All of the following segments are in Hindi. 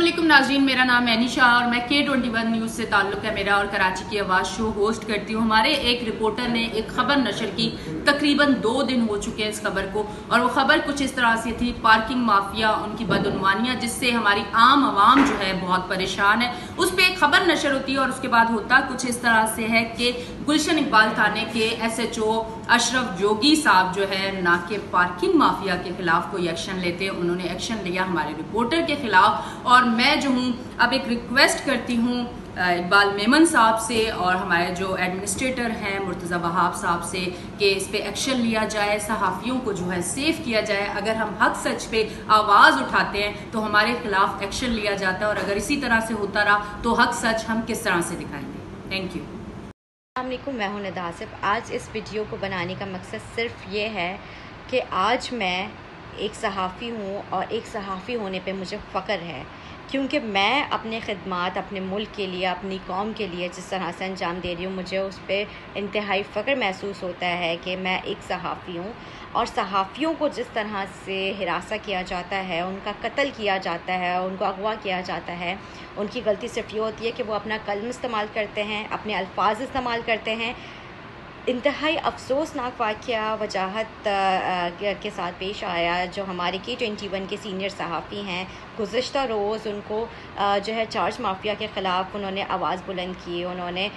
अस्सलामुअलैकुम नाज़रीन, मेरा नाम है निशा और मैं K21 न्यूज़ से ताल्लुक़ है मेरा और कराची की आवाज़ शो होस्ट करती हूँ। हमारे एक रिपोर्टर ने एक खबर नशर की, तकरीबन 2 दिन हो चुके हैं इस खबर को, और वो खबर कुछ इस तरह से थी, पार्किंग माफिया, उनकी बदउनवानियाँ, जिससे हमारी आम आवाम जो है बहुत परेशान है। उस पर एक खबर नशर होती है और उसके बाद होता कुछ इस तरह से है कि गुलशन इकबाल थाने के SHO अशरफ जोगी साहब जो है ना कि पार्किंग माफिया के खिलाफ कोई एक्शन लेते, उन्होंने एक्शन लिया हमारे रिपोर्टर के खिलाफ। और मैं जो हूँ अब एक रिक्वेस्ट करती हूँ इकबाल मेमन साहब से और हमारे जो एडमिनिस्ट्रेटर हैं मुर्तज़ा वहाब साहब से कि इस पे एक्शन लिया जाए, सहाफ़ियों को जो है सेफ किया जाए। अगर हम हक सच पे आवाज़ उठाते हैं तो हमारे खिलाफ एक्शन लिया जाता है, और अगर इसी तरह से होता रहा तो हक सच हम किस तरह से दिखाएंगे। Thank you. अस्सलामुअलैकुम, मैं हूं निदा आसिफ। आज इस वीडियो को बनाने का मकसद सिर्फ ये है कि आज मैं एक सहाफ़ी हूं और एक सहाफ़ी होने पे मुझे फ़ख्र है, क्योंकि मैं अपने ख़िदमात अपने मुल्क के लिए, अपनी कौम के लिए जिस तरह से अंजाम दे रही हूँ, मुझे उस पर इंतहाई फ़ख्र महसूस होता है कि मैं एक सहाफ़ी हूँ। और सहाफ़ियों को जिस तरह से हिरासा किया जाता है, उनका कत्ल किया जाता है, उनको अगवा किया जाता है, उनकी गलती सिर्फ ये होती है कि वो अपना कलम इस्तेमाल करते हैं, अपने अल्फाज इस्तेमाल करते हैं। इंतहाई अफसोसनाक वाक़या वजाहत के साथ पेश आया जो हमारे K21 के सीनियर सहाफ़ी हैं। गुज़िश्ता रोज़ उनको जो है चार्ज माफिया के ख़िलाफ़ उन्होंने आवाज़ बुलंद की। उन्होंने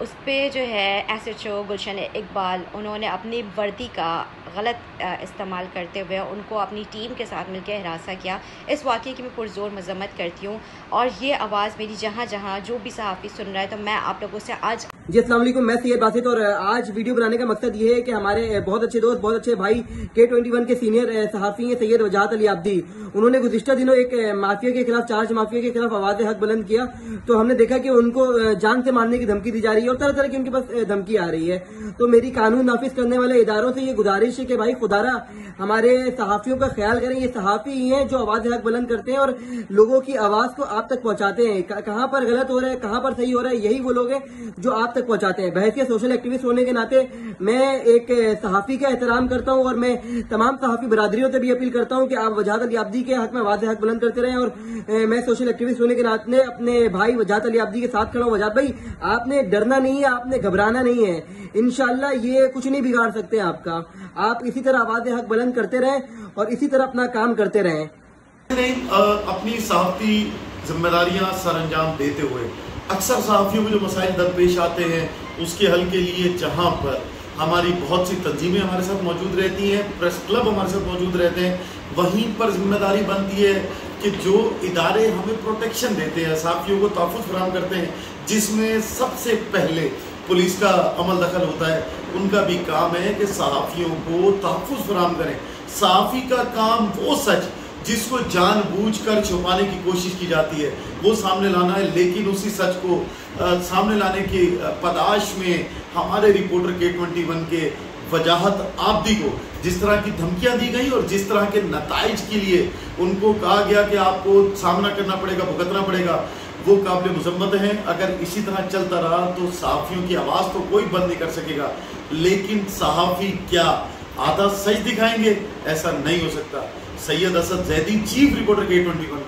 उस पर जो है SHO गुलशन इकबाल, उन्होंने अपनी वर्दी का गलत इस्तेमाल करते हुए उनको अपनी टीम के साथ मिलकर हिरासा किया। इस वाक़े की मैं पुरज़ोर मज़म्मत करती हूँ और ये आवाज़ मेरी जहाँ जहाँ जो भी सहाफ़ी सुन रहा है, तो मैं आप लोगों से आज जी अस्सलाम वालेकुम, मैं सैयद बासित और आज वीडियो बनाने का मकसद ये है कि हमारे बहुत अच्छे दोस्त, बहुत अच्छे भाई K21 के सीनियर सहाफ़ी हैं सैयद वजाहत अली आब्दी, उन्होंने गुज़िश्ता दिनों एक माफिया के खिलाफ, चार्ज माफिया के खिलाफ आवाज़ हक बुलंद किया। तो हमने देखा कि उनको जान से मारने की धमकी दी जा रही है और तरह तरह की उनके पास धमकी आ रही है। तो मेरी कानून नाफिज करने वाले इदारों से ये गुजारिश है कि भाई खुदारा हमारे सहाफ़ियों का ख्याल करें। ये सहाफ़ी ही हैं जो आवाज़ हक बुलंद करते हैं और लोगों की आवाज़ को आप तक पहुंचाते हैं। कहाँ पर गलत हो रहा है, कहाँ पर सही हो रहा है, यही वो लोग हैं जो आप तक पहुंचाते हैं। बहस के सोशल एक्टिविस्ट होने के नाते मैं एक सहाफ़ी का एहतराम करता हूं और मैं तमाम सहाफ़ी बरादरियों से भी अपील करता हूं कि आप वजाहत अली आब्दी के हक में आवाज़ हक बुलंद करते रहें। और मैं सोशल एक्टिविस्ट होने के नाते अपने भाई वजाहत अली आब्दी के साथ खड़ा हूं। वजाहत भाई, आपने डरना नहीं है, आपने घबराना नहीं है, इंशाल्लाह ये कुछ नहीं बिगाड़ सकते आपका। आप इसी तरह आवाज़ हक बुलंद करते रहें और इसी तरह अपना काम करते रहें। अपनी सहाफ़ी जिम्मेदारियां सर अंजाम देते हुए अक्सर सहाफ़ियों को जो मसाइल दरपेश आते हैं उसके हल के लिए जहां पर हमारी बहुत सी तंजीमें हमारे साथ मौजूद रहती हैं, प्रेस क्लब हमारे साथ मौजूद रहते हैं, वहीं पर जिम्मेदारी बनती है कि जो इदारे हमें प्रोटेक्शन देते हैं, सहाफ़ियों को तहफ़्फ़ुज़ फराहम करते हैं, जिसमें सबसे पहले पुलिस का अमल दखल होता है, उनका भी काम है कि सहाफ़ियों को तहफ़्फ़ुज़ फराहम करें। सहाफ़ी का काम वो सच जिसको जानबूझकर छुपाने की कोशिश की जाती है वो सामने लाना है, लेकिन उसी सच को सामने लाने की पदाश में हमारे रिपोर्टर K21 के वजाहत आब्दी को जिस तरह की धमकियां दी गई और जिस तरह के नताइज के लिए उनको कहा गया कि आपको सामना करना पड़ेगा, भुगतना पड़ेगा, वो काबिल मुज़म्मत हैं। अगर इसी तरह चलता रहा तो सहाफ़ियों की आवाज़ तो कोई बंद नहीं कर सकेगा, लेकिन सहाफ़ी क्या आधा सच दिखाएंगे? ऐसा नहीं हो सकता। Syed Asad Zaidi, chief reporter K21,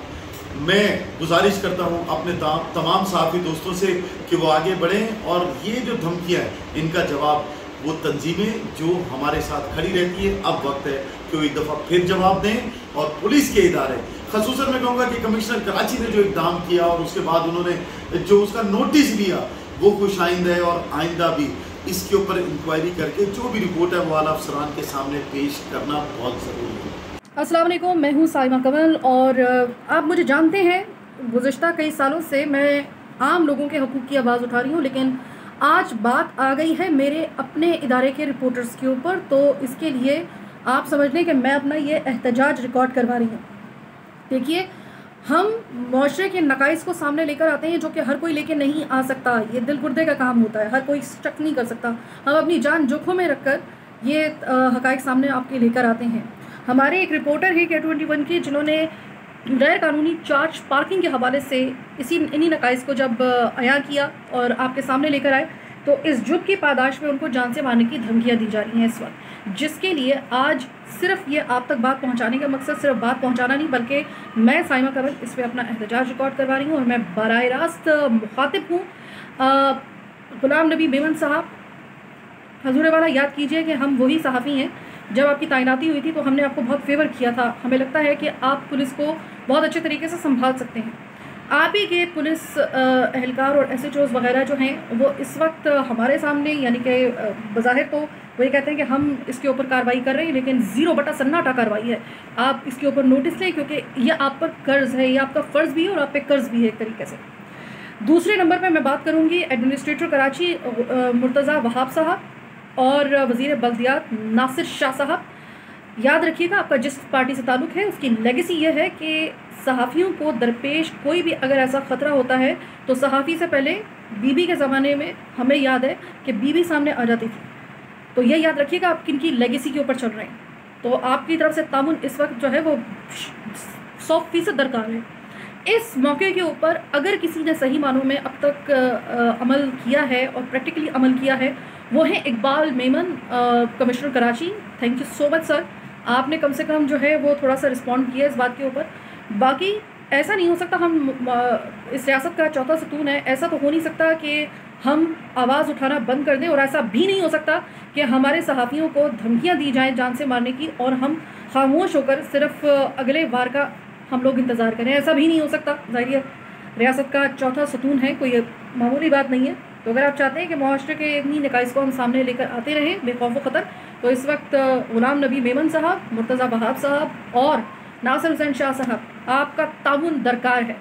मैं गुजारिश करता हूं अपने तमाम सहाफ़ी दोस्तों से कि वो आगे बढ़ें और ये जो धमकियां हैं इनका जवाब वो तंजीमें जो हमारे साथ खड़ी रहती है, अब वक्त है कि वो एक दफ़ा फिर जवाब दें। और पुलिस के इदारे, ख़ुसूसन मैं कहूँगा कि कमिश्नर कराची ने जो इक़दाम किया और उसके बाद उन्होंने जो उसका नोटिस दिया वो खुशाइंद है, और आइंदा भी इसके ऊपर इंक्वायरी करके जो भी रिपोर्ट है वो आला अफसरान के सामने पेश करना बहुत ज़रूरी है। अस्सलाम वालेकुम, मैं हूँ साइमा कमल और आप मुझे जानते हैं, गुज़िश्ता कई सालों से मैं आम लोगों के हकूक़ की आवाज़ उठा रही हूँ, लेकिन आज बात आ गई है मेरे अपने इदारे के रिपोर्टर्स के ऊपर। तो इसके लिए आप समझ लें कि मैं अपना ये एहतजाज रिकॉर्ड करवा रही हूँ। देखिए, हम मुआशरे के नकाइस को सामने लेकर आते हैं जो कि हर कोई लेके नहीं आ सकता। ये दिल गुर्दे का काम होता है, हर कोई स्टक नहीं कर सकता। हम अपनी जान जोखों में रखकर ये हक़ाइक़ सामने आपके लेकर आते हैं। हमारे एक रिपोर्टर है K21 की जिन्होंने गैर कानूनी चार्ज पार्किंग के हवाले से इन्हीं नकाइस को जब अयां किया और आपके सामने लेकर आए, तो इस जुर्म की पादाश में उनको जान से मारने की धमकियां दी जा रही हैं इस वक्त। जिसके लिए आज सिर्फ ये आप तक बात पहुंचाने का मकसद सिर्फ बात पहुंचाना नहीं, बल्कि मैं साइमा कंवल इस पर अपना एहतजाज रिकॉर्ड करवा रही हूँ और मैं बराह रास्त मुखातिब हूँ गुलाम नबी मेमन साहब। हजूर वाला, याद कीजिए कि हम वही सहाफ़ी हैं, जब आपकी तैनाती हुई थी तो हमने आपको बहुत फेवर किया था। हमें लगता है कि आप पुलिस को बहुत अच्छे तरीके से संभाल सकते हैं। आप ही के पुलिस एहलकार और SHOs वगैरह जो हैं वो इस वक्त हमारे सामने, यानी कि बज़ाहिर तो वो ये कहते हैं कि हम इसके ऊपर कार्रवाई कर रहे हैं, लेकिन 0 बटा सन्नाटा कार्रवाई है। आप इसके ऊपर नोटिस लें, क्योंकि ये आप पर कर्ज़ है, ये आपका फ़र्ज़ भी है और आप पे कर्ज़ भी है एक तरीके से। दूसरे नंबर पर मैं बात करूँगी एडमिनिस्ट्रेटर कराची मुर्तज़ा वहाब साहब और वज़ीर बल्दियात नासिर शाह साहब। याद रखिएगा, आपका जिस पार्टी से ताल्लुक़ है उसकी लेगेसी ये है कि सहाफ़ियों को दरपेश कोई भी अगर ऐसा ख़तरा होता है तो सहाफ़ी से पहले बीबी के ज़माने में हमें याद है कि बीबी सामने आ जाती थी। तो ये याद रखिएगा, आप किन की लेगेसी के ऊपर चल रहे हैं। तो आपकी तरफ से तामुन इस वक्त जो है वो 100% दरकार है। इस मौके के ऊपर अगर किसी ने सही मानों में अब तक अमल किया है और प्रैक्टिकली अमल किया है, वो है Iqbal Memon, commissioner Karachi. Thank you so much sir, आपने कम से कम जो है वो थोड़ा सा रिस्पॉन्ड किया इस बात के ऊपर। बाकी ऐसा नहीं हो सकता, हम इस रियासत का चौथा सतून है, ऐसा तो हो नहीं सकता कि हम आवाज़ उठाना बंद कर दें, और ऐसा भी नहीं हो सकता कि हमारे सहाफ़ियों को धमकियां दी जाएं जान से मारने की और हम खामोश होकर सिर्फ अगले वार का हम लोग इंतज़ार करें। ऐसा भी नहीं हो सकता। ज़ाहिर रियासत का चौथा सतून है, कोई मामूली बात नहीं है। तो अगर आप चाहते हैं कि मुआशरे के इन्हीं नकाइस को हम सामने लेकर आते रहें बेखौफ ख़तर, तो इस वक्त गुलाम नबी मेमन साहब, मुर्तज़ा वहाब साहब और नासिर हुसैन शाह साहब, आपका ताउन दरकार है।